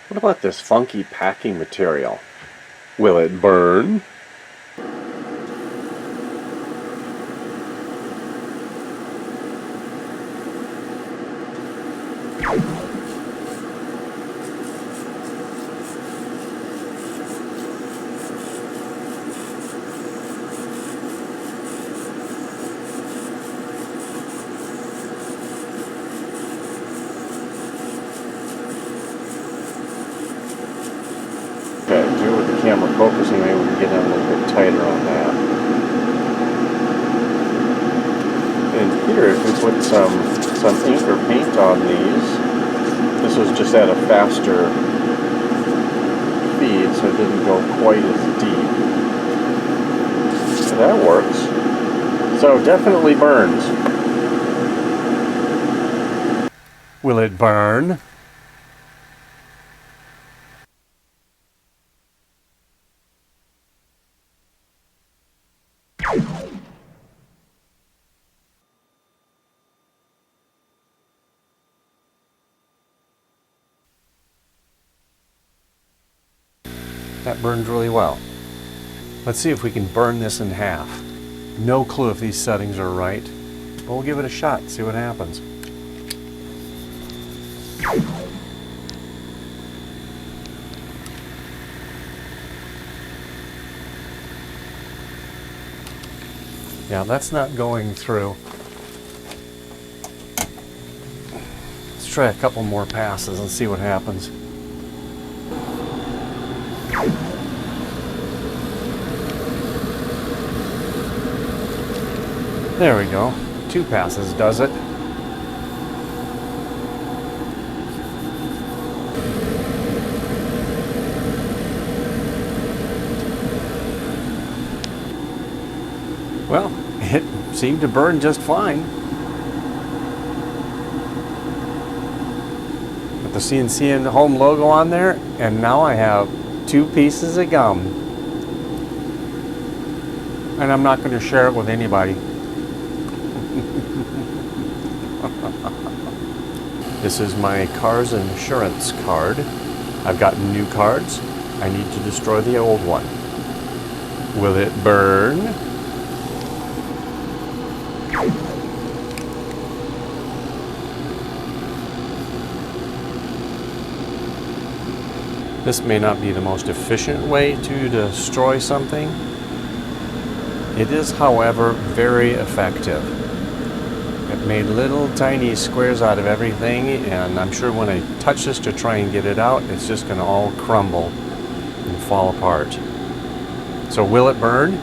What about this funky packing material? Will it burn? Okay, do with the camera focusing, maybe we can get in a little bit tighter on that. And here, if we put some ink or paint on these, this was just at a faster feed, so it didn't go quite as deep. So that works. So definitely burns. Will it burn? That burned really well. Let's see if we can burn this in half. No clue if these settings are right, but we'll give it a shot, see what happens. Yeah, that's not going through. Let's try a couple more passes and see what happens. There we go. 2 passes does it. Well, it seemed to burn just fine. Put the CNC and Home logo on there, and now I have 2 pieces of gum. And I'm not going to share it with anybody. This is my car's insurance card. I've gotten new cards. I need to destroy the old one. Will it burn? This may not be the most efficient way to destroy something. It is, however, very effective. It made little tiny squares out of everything, and I'm sure when I touch this to try and get it out, it's just going to all crumble and fall apart. So will it burn?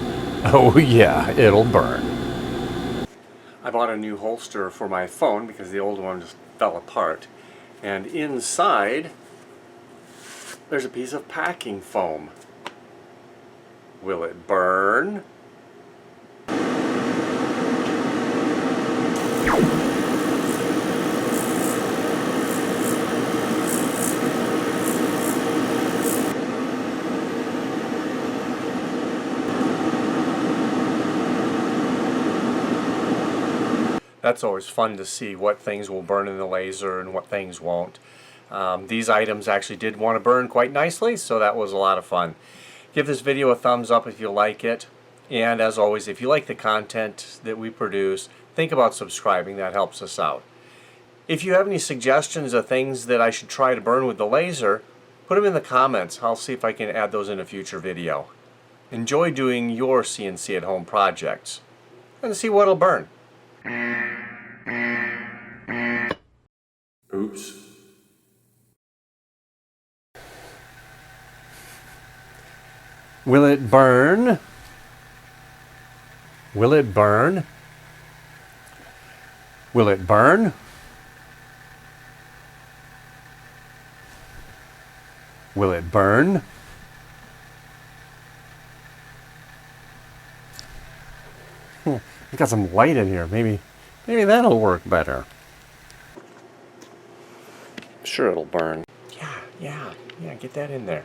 Oh yeah, it'll burn. I bought a new holster for my phone because the old one just fell apart. And inside, there's a piece of packing foam. Will it burn? That's always fun to see what things will burn in the laser and what things won't. These items actually did want to burn quite nicely, so that was a lot of fun. Give this video a thumbs up if you like it. And as always, if you like the content that we produce, think about subscribing. That helps us out. If you have any suggestions of things that I should try to burn with the laser, put them in the comments. I'll see if I can add those in a future video. Enjoy doing your CNC at home projects and see what'll burn. Oops. Will it burn? Will it burn? Will it burn? Will it burn? I've got some light in here. Maybe that'll work better. Sure, it'll burn. Yeah, get that in there.